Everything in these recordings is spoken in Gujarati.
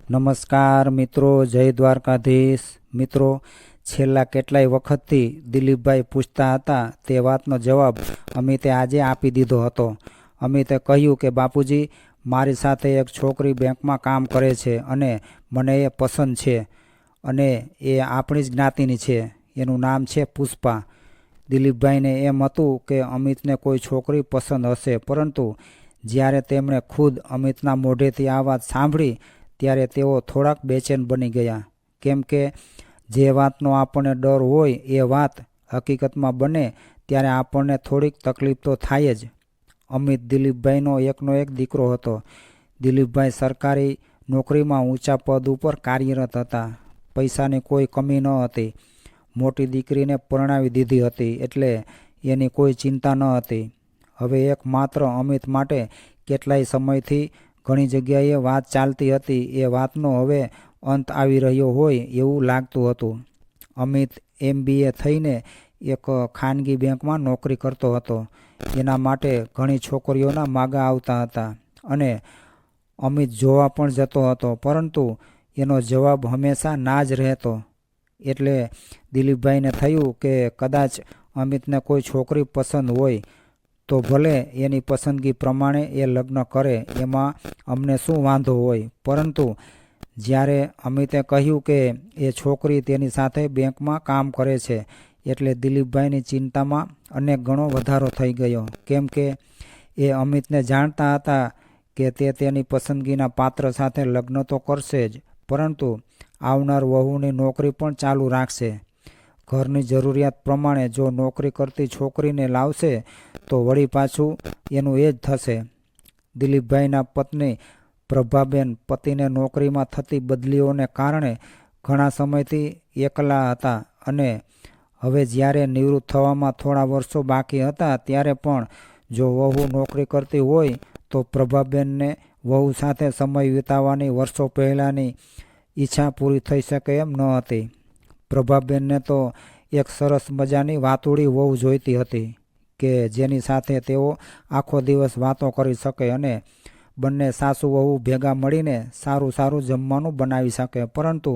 નમસ્કાર મિત્રો, જય દ્વારકાધીશ મિત્રો। છેલ્લા કેટલાય વખતથી દિલીપભાઈ પૂછતા હતા તે વાતનો જવાબ અમિતે આજે આપી દીધો હતો। અમિતે કહ્યું કે બાપુજી, મારી સાથે એક છોકરી બેંકમાં કામ કરે છે અને મને એ પસંદ છે અને એ આપણી જ જ્ઞાતિની છે। એનું નામ છે પુષ્પા। દિલીપભાઈને એમ હતું કે અમિતને કોઈ છોકરી પસંદ હશે, પરંતુ જ્યારે તેમણે ખુદ અમિતના મોઢેથી આ વાત સાંભળી ત્યારે તેઓ થોડાક બેચેન બની ગયા, કેમ કે જે વાતનો આપણને ડર હોય એ વાત હકીકતમાં બને ત્યારે આપણને થોડીક તકલીફ તો થાય જ। અમિત દિલીપભાઈનો એકનો એક દીકરો હતો। દિલીપભાઈ સરકારી નોકરીમાં ઊંચા પદ ઉપર કાર્યરત હતા। પૈસાની કોઈ કમી ન હતી। મોટી દીકરીને પરણાવી દીધી હતી, એટલે એની કોઈ ચિંતા ન હતી। હવે એકમાત્ર અમિત માટે કેટલાય સમયથી ઘણી જગ્યાએ વાત ચાલતી હતી, એ વાતનો હવે અંત આવી રહ્યો હોય એવું લાગતું હતું। અમિત MBA થઈને એક ખાનગી બેંકમાં નોકરી કરતો હતો। એના માટે ઘણી છોકરીઓના માગા આવતા હતા અને અમિત જોવા પણ જતો હતો, પરંતુ એનો જવાબ હંમેશા ના જ રહેતો। એટલે દિલીપભાઈને થયું કે કદાચ અમિતને કોઈ છોકરી પસંદ હોય તો ભલે એની પસંદગી પ્રમાણે એ લગ્ન કરે, એમાં અમને શું વાંધો હોય। પરંતુ જ્યારે અમિતે કહ્યું કે એ છોકરી તેની સાથે બેંકમાં કામ કરે છે, એટલે દિલીપભાઈની ચિંતામાં અનેક ગણો વધારો થઈ ગયો, કેમ કે એ અમિતને જાણતા હતા કે તે તેની પસંદગીના પાત્ર સાથે લગ્ન તો કરશે જ, પરંતુ આવનાર વહુની નોકરી પણ ચાલુ રાખશે। ઘરની જરૂરિયાત પ્રમાણે જો નોકરી કરતી છોકરીને લાવશે તો વળી પાછું એનું એ જ થશે। દિલીપભાઈના પત્ની પ્રભાબેન પતિને નોકરીમાં થતી બદલીઓને કારણે ઘણા સમયથી એકલા હતા અને હવે જ્યારે નિવૃત્ત થવામાં થોડા વર્ષો બાકી હતા ત્યારે પણ જો વહુ નોકરી કરતી હોય તો પ્રભાબેનને વહુ સાથે સમય વિતાવવાની વર્ષો પહેલાંની ઈચ્છા પૂરી થઈ શકે એમ ન હતી। પ્રભાબેનને તો એક સરસ મજાની વાતુડી વહુ જોઈતી હતી કે જેની સાથે તેઓ આખો દિવસ વાતો કરી શકે અને બંને સાસુ વહુ ભેગા મળીને સારું સારું જમવાનું બનાવી શકે। પરંતુ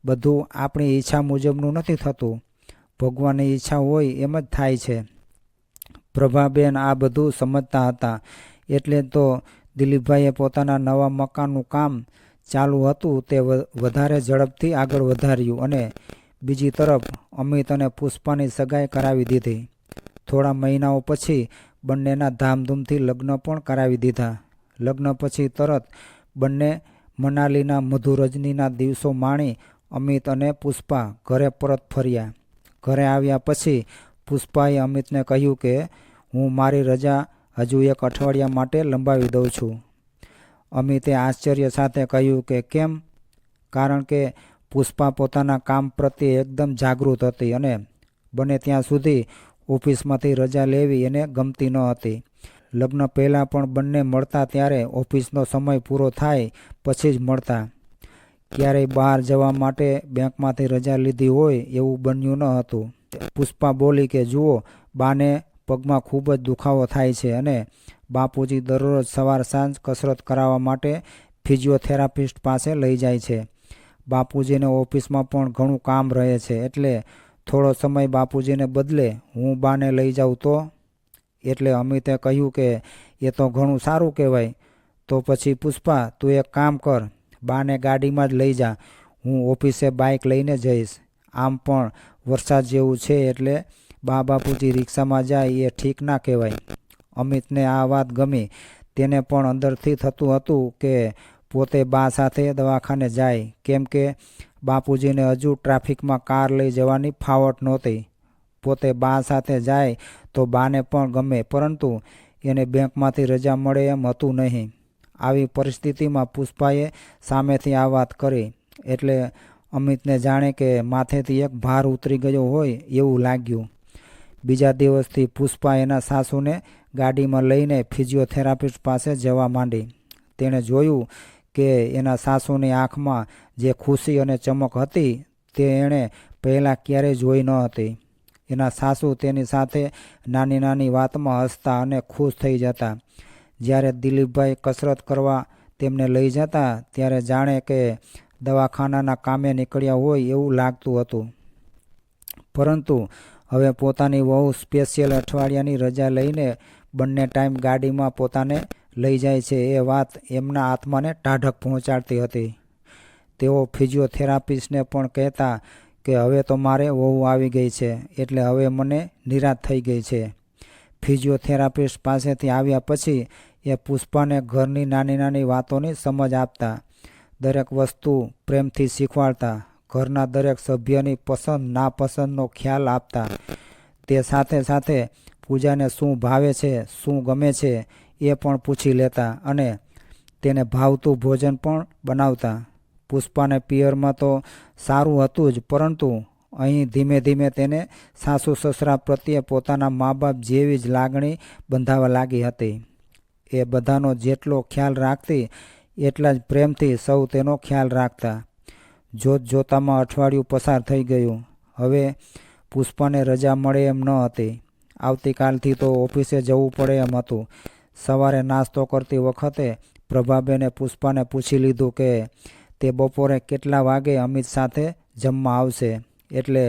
બધું આપણી ઈચ્છા મુજબનું નથી થતું, ભગવાનની ઈચ્છા હોય એમ જ થાય છે। પ્રભાબેન આ બધું સમજતા હતા, એટલે તો દિલીપભાઈએ પોતાના નવા મકાનનું કામ ચાલુ હતું તે વધારે ઝડપથી આગળ વધાર્યું અને બીજી તરફ અમિત અને પુષ્પાની સગાઈ કરાવી દીધી। થોડા મહિનાઓ પછી બંનેના ધામધૂમથી લગ્ન પણ કરાવી દીધા। લગ્ન પછી તરત બંને મનાલીના મધુરજનીના દિવસો માણી અમિત અને પુષ્પા ઘરે પરત ફર્યા। ઘરે આવ્યા પછી પુષ્પાએ અમિતને કહ્યું કે હું મારી રજા હજુ એક અઠવાડિયા માટે લંબાવી દઉં છું। અમિતે આશ્ચર્ય સાથે કહ્યું કે કેમ? કારણ કે પુષ્પા પોતાના કામ પ્રત્યે એકદમ જાગૃત હતી અને બને ત્યાં સુધી ઓફિસમાંથી રજા લેવી એને ગમતી ન હતી। લગ્ન પહેલાં પણ બંને મળતા ત્યારે ઓફિસનો સમય પૂરો થાય પછી જ મળતા। ક્યારેય બહાર જવા માટે બેંકમાંથી રજા લીધી હોય એવું બન્યું ન હતું। પુષ્પા બોલી કે જુઓ, બાને પગમાં ખૂબ જ દુખાવો થાય છે અને બાપુજી દરરોજ સવાર સાંજ કસરત કરાવવા માટે ફિઝિયોથેરાપિસ્ટ પાસે લઈ જાય છે। બાપુજીને ઓફિસમાં પણ ઘણું કામ રહે છે, એટલે થોડો સમય બાપુજીને બદલે હું બાને લઈ જાઉં તો? એટલે અમિતે કહ્યું કે એ તો ઘણું સારું કહેવાય। તો પછી પુષ્પા, તું એક કામ કર, બાને ગાડીમાં જ લઈ જા, હું ઓફિસે બાઇક લઈને જઈશ। આમ પણ વરસાદ જેવું છે, એટલે બા બાપુજી રિક્ષામાં જાય એ ઠીક ના કહેવાય। અમિતને આ વાત ગમી। તેને પણ અંદરથી થતું હતું કે પોતે બા સાથે દવાખાને જાય, કેમ કે બાપુજીને હજુ ટ્રાફિકમાં કાર લઈ જવાની ફાવટ નહોતી। પોતે બા સાથે જાય તો બાને પણ ગમે, પરંતુ એને બેંકમાંથી રજા મળે એમ હતું નહીં। આવી પરિસ્થિતિમાં પુષ્પાએ સામેથી આ વાત કરી, એટલે અમિતને જાણે કે માથેથી એક ભાર ઉતરી ગયો હોય એવું લાગ્યું। બીજા દિવસથી પુષ્પા એના સાસુને ગાડીમાં લઈને ફિઝિયોથેરાપિસ્ટ પાસે જવા માંડી। તેણે જોયું કે એના સાસુની આંખમાં જે ખુશી અને ચમક હતી તે એણે પહેલાં ક્યારેય જોઈ ન હતી। એના સાસુ તેની સાથે નાની નાની વાતમાં હસતા અને ખુશ થઈ જતા। જ્યારે દિલીપભાઈ કસરત કરવા તેમને લઈ જતા ત્યારે જાણે કે દવાખાનાના કામે નીકળ્યા હોય એવું લાગતું હતું. પરંતુ હવે પોતાની વહુ સ્પેશિયલ અઠવાડિયાની રજા લઈને બંને ટાઈમ ગાડીમાં પોતાને લઈ જાય છે એ વાત એમના આત્માને ટાઢક પહોંચાડતી હતી. તેઓ ફિઝિયોથેરાપિસ્ટને પણ કહેતા કે હવે તો મારે વહુ આવી ગઈ છે એટલે હવે મને નિરાશ થઈ ગઈ છે. ફિઝિયોથેરાપિસ્ટ પાસેથી આવ્યા પછી એ પુષ્પાને ઘરની નાની નાની વાતોની સમજ આપતા, દરેક વસ્તુ પ્રેમથી શીખવાડતા, ઘરના દરેક સભ્યની પસંદ નાપસંદનો ખ્યાલ આપતા. તે સાથે સાથે પૂજાને શું ભાવે છે, શું ગમે છે એ પણ પૂછી લેતા અને તેને ભાવતું ભોજન પણ બનાવતા. પુષ્પાને પિયરમાં તો સારું હતું જ, પરંતુ અહીં ધીમે ધીમે તેને સાસુ સસરા પ્રત્યે પોતાના મા બાપ જેવી જ લાગણી બંધાવા લાગી હતી. એ બધાનો જેટલો ખ્યાલ રાખતી એટલા જ પ્રેમથી સૌ તેનો ખ્યાલ રાખતા. જોત જોતામાં અઠવાડિયું પસાર થઈ ગયું. હવે પુષ્પાને રજા મળે એમ ન હતી. આવતીકાલથી તો ઓફિસે જવું પડે એમ હતું. સવારે નાસ્તો કરતી વખતે પ્રભાબેને પુષ્પાને પૂછી લીધું કે તે બપોરે કેટલા વાગે અમિત સાથે જમવા આવશે, એટલે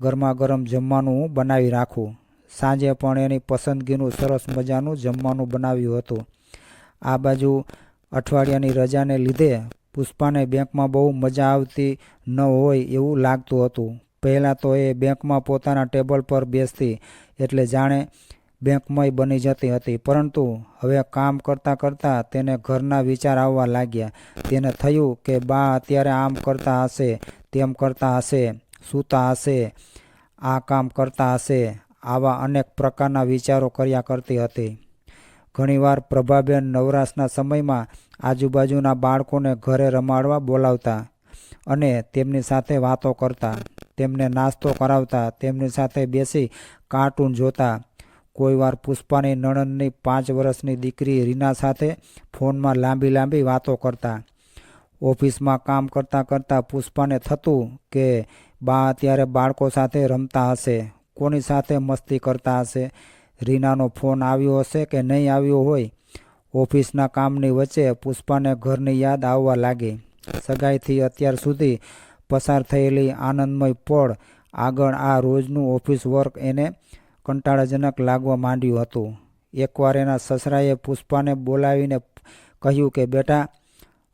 ગરમા ગરમ જમવાનું હું બનાવી રાખું. સાંજે પણ એની પસંદગીનું સરસ મજાનું જમવાનું બનાવ્યું હતું. આ બાજુ અઠવાડિયાની રજાને લીધે પુષ્પાને બેંકમાં બહુ મજા આવતી ન હોય એવું લાગતું હતું. પહેલાં તો એ બેંકમાં પોતાના ટેબલ પર બેસતી એટલે જાણે બેંકમય બની જતી હતી. પરંતુ હવે કામ કરતાં કરતાં તેને ઘરના વિચાર આવવા લાગ્યા. તેને થયું કે બા અત્યારે આમ કરતા હશે, તેમ કરતા હશે, સૂતા હશે, આ કામ કરતા હશે. આવા અનેક પ્રકારના વિચારો કર્યા કરતી હતી. ઘણીવાર પ્રભાબેન નવરાશના સમયમાં આજુબાજુના બાળકોને ઘરે રમાડવા બોલાવતા અને તેમની સાથે વાતો કરતા, તેમને નાસ્તો કરાવતા, તેમની સાથે બેસી કાર્ટૂન જોતા. કોઈવાર પુષ્પાની નણંદની 5 વર્ષની દીકરી રીના સાથે ફોનમાં લાંબી લાંબી વાતો કરતા. ઓફિસમાં કામ કરતાં કરતાં પુષ્પાને થતું કે બા અત્યારે બાળકો સાથે રમતા હશે, કોની સાથે મસ્તી કરતા હશે, રીનાનો ફોન આવ્યો હશે કે નહીં આવ્યો હોય. ઓફિસના કામની વચ્ચે પુષ્પાને ઘરની યાદ આવવા લાગી. સગાઈથી અત્યાર સુધી પસાર થયેલી આનંદમય પળ આગળ આ રોજનું ઓફિસ વર્ક એને કંટાળાજનક લાગવા માંડ્યું હતું. એકવાર એના સસરાએ પુષ્પાને બોલાવીને કહ્યું કે બેટા,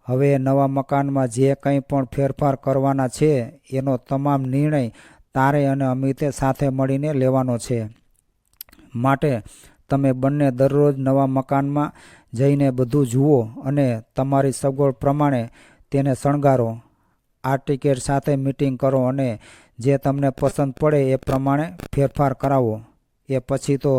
હવે નવા મકાનમાં જે કંઈ પણ ફેરફાર કરવાના છે એનો તમામ નિર્ણય તારે અને અમિતે સાથે મળીને લેવાનો છે. માટે તમે બંને દરરોજ નવા મકાનમાં જઈને બધું જુઓ અને તમારી સગવડ પ્રમાણે તેને શણગારો. આર્ટિકેટ સાથે મીટિંગ કરો અને જે તમને પસંદ પડે એ પ્રમાણે ફેરફાર કરાવો. એ પછી તો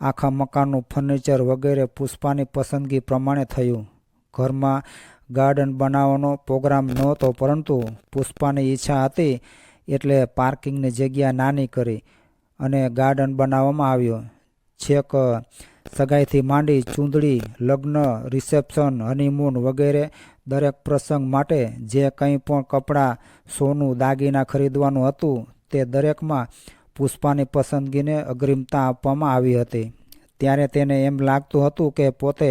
આખા મકાનનું ફર્નિચર વગેરે પુષ્પાની પસંદગી પ્રમાણે થયું. ઘરમાં ગાર્ડન બનાવવાનો પ્રોગ્રામ નહોતો, પરંતુ પુષ્પાની ઈચ્છા હતી એટલે પાર્કિંગની જગ્યા નાની કરી અને ગાર્ડન બનાવવામાં આવ્યો. છેક સગાઈથી માંડી ચૂંદડી, લગ્ન, રિસેપ્શન, હનીમૂન વગેરે દરેક પ્રસંગ માટે જે કંઈ પણ કપડાં, સોનું, દાગીના ખરીદવાનું હતું તે દરેકમાં પુષ્પાની પસંદગીને અગ્રિમતા આપવામાં આવી હતી. ત્યારે તેને એમ લાગતું હતું કે પોતે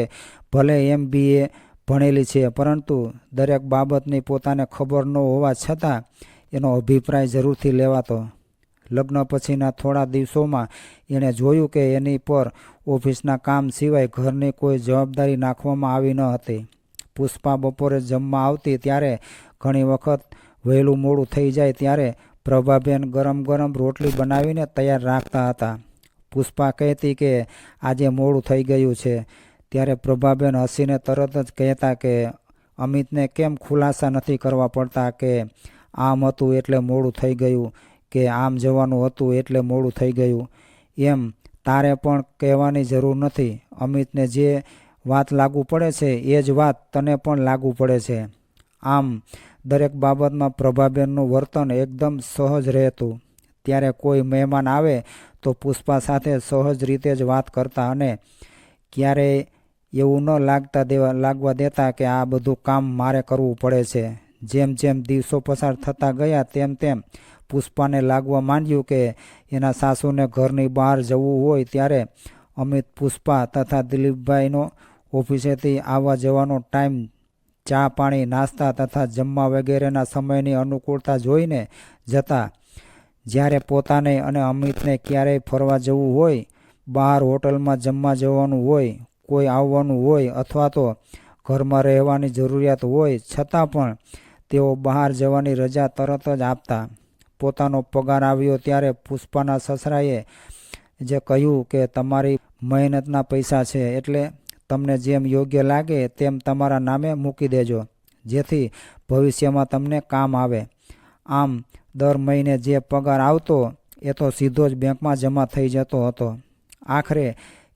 ભલે MBA ભણેલી છે, પરંતુ દરેક બાબતની પોતાને ખબર ન હોવા છતાં એનો અભિપ્રાય જરૂરથી લેવાતો. લગ્ન પછીના થોડા દિવસોમાં એણે જોયું કે એની પર ઓફિસના કામ સિવાય ઘરની કોઈ જવાબદારી નાખવામાં આવી ન હતી. પુષ્પા બપોરે જમવા આવતી ત્યારે ઘણી વખત વહેલું મોડું થઈ જાય ત્યારે પ્રભાબેન ગરમ ગરમ રોટલી બનાવીને તૈયાર રાખતા હતા. પુષ્પા કહેતી કે આજે મોડું થઈ ગયું છે, ત્યારે પ્રભાબેન હસીને તરત જ કહેતા કે અમિતને કેમ ખુલાસા નથી કરવા પડતા કે આમ હતું એટલે મોડું થઈ ગયું, કે આમ જવાનું હતું એટલે મોડું થઈ ગયું. એમ તારે પણ કહેવાની જરૂર નથી. અમિતને જે વાત લાગુ પડે છે એ જ વાત તને પણ લાગુ પડે છે. આમ દરેક બાબતમાં પ્રભાબેનનું વર્તન એકદમ સહજ રહેતું. ત્યારે કોઈ મહેમાન આવે તો પુષ્પા સાથે સહજ રીતે જ વાત કરતા અને ક્યારેય એવું ન લાગવા દેતા કે આ બધું કામ મારે કરવું પડે છે. જેમ જેમ દિવસો પસાર થતા ગયા તેમ તેમ પુષ્પાને લાગવા માંડ્યું કે એના સાસુને ઘરની બહાર જવું હોય ત્યારે અમિત, પુષ્પા તથા દિલીપભાઈનો ઓફિસેથી આવવા જવાનો ટાઈમ ચા પાણી નાસ્તા તથા જમવા વગેરેના સમયની અનુકૂળતા જોઈને જતા. જ્યારે પોતાને અને અમિતને ક્યારેય ફરવા જવું હોય, બહાર હોટલમાં જમવા જવાનું હોય, કોઈ આવવાનું હોય અથવા તો ઘરમાં રહેવાની જરૂરિયાત હોય, છતાં પણ તેઓ બહાર જવાની રજા તરત જ આપતા. પોતાનો પગાર આવ્યો ત્યારે પુષ્પાના સસરાએ જે કહ્યું કે તમારી મહેનતના પૈસા છે, એટલે તમને જેમ યોગ્ય લાગે તેમ તમારા નામે મૂકી દેજો, જેથી ભવિષ્યમાં તમને કામ આવે. આમ દર મહિને જે પગાર આવતો એ તો સીધો જ બેંકમાં જમા થઈ જતો હતો. આખરે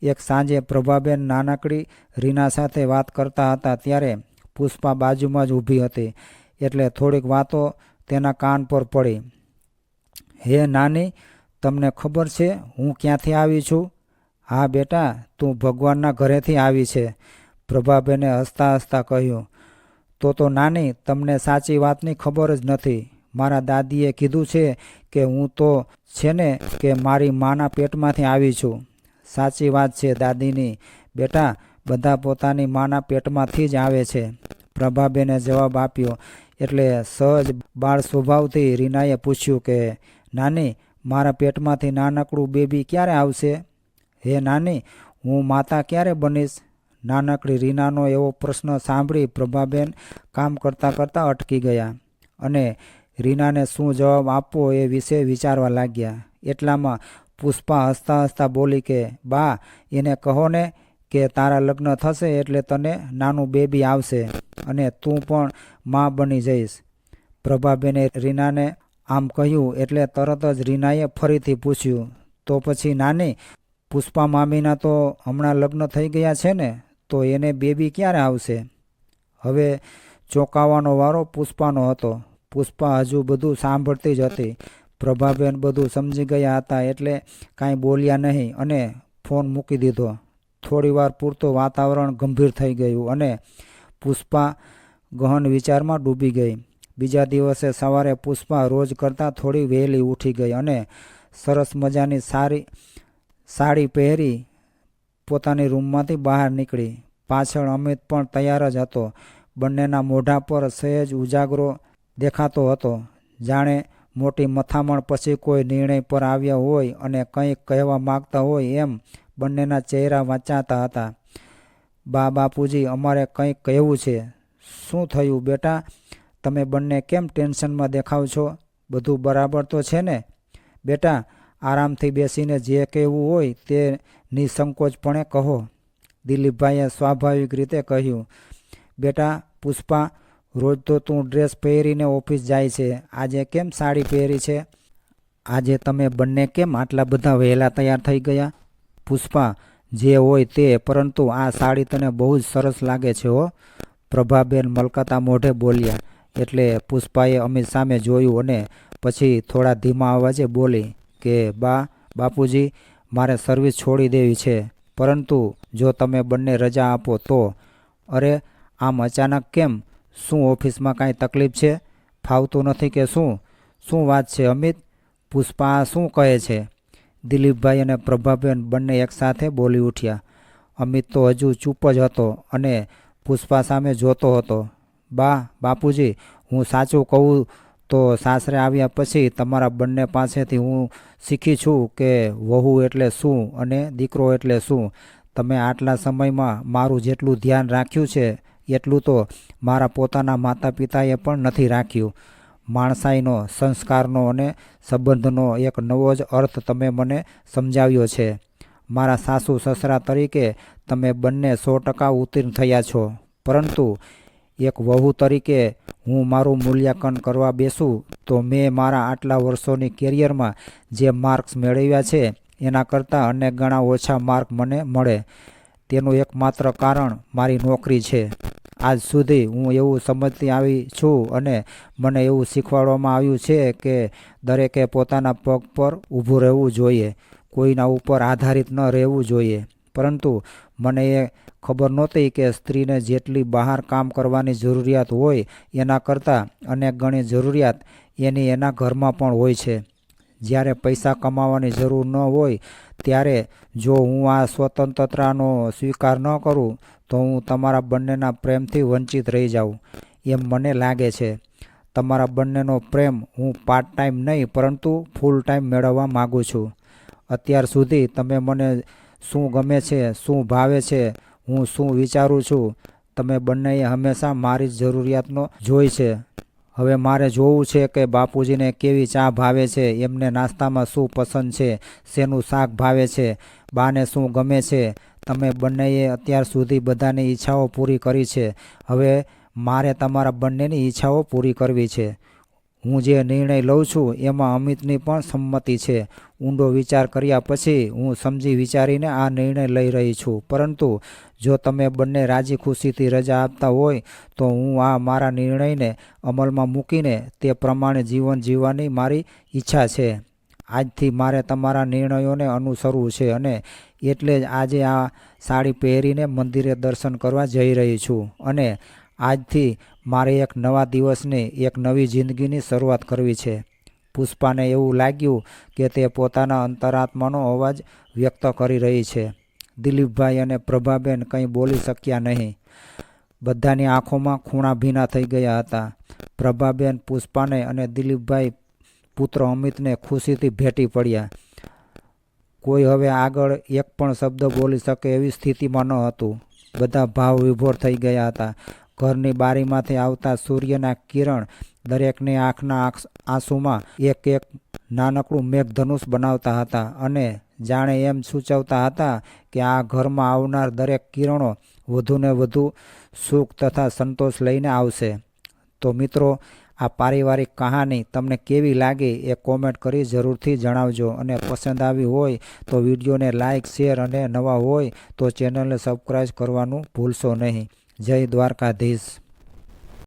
એક સાંજે પ્રભાબેન નાનકડી રીના સાથે વાત કરતા હતા ત્યારે પુષ્પા બાજુમાં જ ઊભી હતી, એટલે થોડીક વાતો તેના કાન પર પડી. હે નાની, તમને ખબર છે હું ક્યાંથી આવી છું? હા બેટા, તું ભગવાનના ઘરેથી આવી છે, પ્રભાબેને હસતા હસતા કહ્યું. તો નાની, તમને સાચી વાતની ખબર જ નથી. મારા દાદીએ કીધું છે કે હું તો છે ને કે મારી માના પેટમાંથી આવી છું. સાચી વાત છે દાદીની. બેટા, બધા પોતાની માના પેટમાંથી જ આવે છે, પ્રભાબેને જવાબ આપ્યો. એટલે સહજ બાળ સ્વભાવથી રીનાએ પૂછ્યું કે નાની, મારા પેટમાંથી નાનકડું બેબી ક્યારે આવશે? હે નાની, હું માતા ક્યારે બનીશ? નાનકડી રીનાનો એવો પ્રશ્ન સાંભળી પ્રભાબેન કામ કરતાં કરતાં અટકી ગયા અને રીનાને શું જવાબ આપવો એ વિશે વિચારવા લાગ્યા. એટલામાં પુષ્પા હસતા હસતા બોલી કે બા, એને કહો ને કે તારા લગ્ન થશે એટલે તને નાનું બેબી આવશે અને તું પણ માં બની જઈશ. પ્રભાબેને રીનાને આમ કહ્યું એટલે તરત જ રીનાએ ફરીથી પૂછ્યું, તો પછી નાની, પુષ્પા મામીના તો હમણાં લગ્ન થઈ ગયા છે ને, તો એને બેબી ક્યારે આવશે? હવે ચોંકાવાનો વારો પુષ્પાનો હતો. પુષ્પા હજુ બધું સાંભળતી જ હતી. પ્રભાબેન બધું સમજી ગયા હતા એટલે કાંઈ બોલ્યા નહીં અને ફોન મૂકી દીધો. થોડીવાર પૂરતું વાતાવરણ ગંભીર થઈ ગયું અને પુષ્પા ગહન વિચારમાં ડૂબી ગઈ. બીજા દિવસે સવારે પુષ્પા રોજ કરતાં થોડી વહેલી ઉઠી ગઈ અને સરસ મજાની સાડી પહેરી પોતાની રૂમમાંથી બહાર નીકળી. પાછળ અમિત પણ તૈયાર જ હતો. બંનેના મોઢા પર સહેજ ઉજાગરો દેખાતો હતો, જાણે મોટી મથામણ પછી કોઈ નિર્ણય પર આવ્યા હોય અને કંઈક કહેવા માગતા હોય એમ બંનેના ચહેરા વાંચાતા હતા. બાપુજી, અમારે કંઈક કહેવું છે. શું થયું બેટા? તમે બંને કેમ ટેન્શનમાં દેખાવ છો? બધું બરાબર તો છે ને? બેટા, આરામથી બેસીને જે કહેવું હોય તે નિસંકોચપણે કહો, દિલીપભાઈએ સ્વાભાવિક રીતે કહ્યું. બેટા પુષ્પા, રોજ તો તું ડ્રેસ પહેરીને ઓફિસ જાય છે, આજે કેમ સાડી પહેરી છે? આજે તમે બંને કેમ આટલા બધા વહેલા તૈયાર થઈ ગયા? પુષ્પા, જે હોય તે, પરંતુ આ સાડી તને બહુ જ સરસ લાગે છે હો, પ્રભાબેન મલકાતા મોઢે બોલ્યા. એટલે પુષ્પાએ અમિત સામે જોયું અને પછી થોડા ધીમા અવાજે બોલી કે બાપુજી, મારે સર્વિસ છોડી દેવી છે, પરંતુ જો તમે બંને રજા આપો તો. અરે, આમ અચાનક કેમ? શું ઓફિસમાં કાંઈ તકલીફ છે? ફાવતું નથી કે શું વાત છે અમિત? પુષ્પા શું કહે છે? દિલીપભાઈ અને પ્રભાબેન બંને એકસાથે બોલી ઉઠ્યા. અમિત તો હજુ ચૂપ જ હતો અને પુષ્પા સામે જોતો હતો. બાપુજી, હું સાચું કહું તો સાસરે આવ્યા પછી તમારા બંને પાસેથી હું શીખી છું કે વહુ એટલે શું અને દીકરો એટલે શું. તમે આટલા સમયમાં મારું જેટલું ધ્યાન રાખ્યું છે એટલું તો મારા પોતાના માતા પિતાએ પણ નથી રાખ્યું. માણસાઈનો, સંસ્કારનો અને સંબંધનો એક નવો જ અર્થ તમે મને સમજાવ્યો છે. મારા સાસુ સસરા તરીકે તમે બંને 100% ઉત્તીર્ણ થયા છો, પરંતુ એક વહુ તરીકે હું મારું મૂલ્યાંકન કરવા બેસું તો મેં મારા આટલા વર્ષોની કેરિયરમાં જે માર્ક્સ મેળવ્યા છે એના કરતાં અનેક ગણા ઓછા માર્ક મને મળે. તેનું એકમાત્ર કારણ મારી નોકરી છે. આજ સુધી હું એવું સમજતી આવી છું અને મને એવું શીખવાડવામાં આવ્યું છે કે દરેકે પોતાના પગ પર ઊભું રહેવું જોઈએ, કોઈના ઉપર આધારિત ન રહેવું જોઈએ. પરંતુ મને એ ખબર નહોતી કે સ્ત્રીને જેટલી બહાર કામ કરવાની જરૂરિયાત હોય એના કરતાં અનેક ગણી જરૂરિયાત એના ઘરમાં પણ હોય છે. જ્યારે પૈસા કમાવાની જરૂર ન હોય ત્યારે જો હું આ સ્વતંત્રતાનો સ્વીકાર ન કરું તો હું તમારા બંનેના પ્રેમથી વંચિત રહી જાઉં એમ મને લાગે છે. તમારા બંનેનો પ્રેમ હું પાર્ટ ટાઈમ નહીં પરંતુ ફૂલ ટાઈમ મેળવવા માગું છું. અત્યાર સુધી તમે મને શું ગમે છે, શું ભાવે છે, હું શું વિચારું છું, તમે બંનેએ હંમેશા મારી જ જરૂરિયાતનો જોઈ છે. હવે મારે જોવું છે કે બાપુજીને કેવી ચા ભાવે છે, એમને નાસ્તામાં શું પસંદ છે, શેનું શાક ભાવે છે, બાને શું ગમે છે. તમે બંનેએ અત્યાર સુધી બધાની ઈચ્છાઓ પૂરી કરી છે. હવે મારે તમારા બંનેની ઈચ્છાઓ પૂરી કરવી છે. હું જે નિર્ણય લઉં છું એમાં અમિતની પણ સંમતિ છે. ઊંડો વિચાર કર્યા પછી હું સમજી વિચારીને આ નિર્ણય લઈ રહી છું. પરંતુ જો તમે બંને રાજી ખુશીથી રજા આપતા હોય તો હું આ મારા નિર્ણયને અમલમાં મૂકીને તે પ્રમાણે જીવન જીવવાની મારી ઈચ્છા છે. આજથી મારે તમારા નિર્ણયોને અનુસરવું છે અને એટલે જ આજે આ સાડી પહેરીને મંદિરે દર્શન કરવા જઈ રહી છું. અને આજથી મારે એક નવા દિવસની, એક નવી જિંદગીની શરૂઆત કરવી છે. પુષ્પાને એવું લાગ્યું કે તે પોતાના અંતરાત્માનો અવાજ વ્યક્ત કરી રહી છે. દિલીપભાઈ અને પ્રભાબેન કંઈ બોલી શક્યા નહીં. બધાની આંખોમાં ખૂણા ભીના થઈ ગયા હતા. પ્રભાબેન પુષ્પાને અને દિલીપભાઈ પુત્ર અમિતને ખુશીથી ભેટી પડ્યા. કોઈ હવે આગળ એક પણ શબ્દ બોલી શકે એવી સ્થિતિમાં ન હતું. બધા ભાવ વિભોર થઈ ગયા હતા. ઘરની બારીમાંથી આવતા સૂર્યના કિરણ દરેકની આંખના આંસુમાં એક એક નાનકડું મેઘધનુષ બનાવતા હતા અને જાણે એમ સૂચવતા હતા કે આ ઘરમાં આવનાર દરેક કિરણો વધુને વધુ સુખ તથા સંતોષ લઈને આવશે. તો મિત્રો, આ પારિવારિક કહાની તમને કેવી લાગી એ કોમેન્ટ કરી જરૂરથી જણાવજો. અને પસંદ આવી હોય તો વિડીયોને લાઇક, શેર અને નવા હોય તો ચેનલને સબસ્ક્રાઈબ કરવાનું ભૂલશો નહીં. જય દ્વારકાધીશ.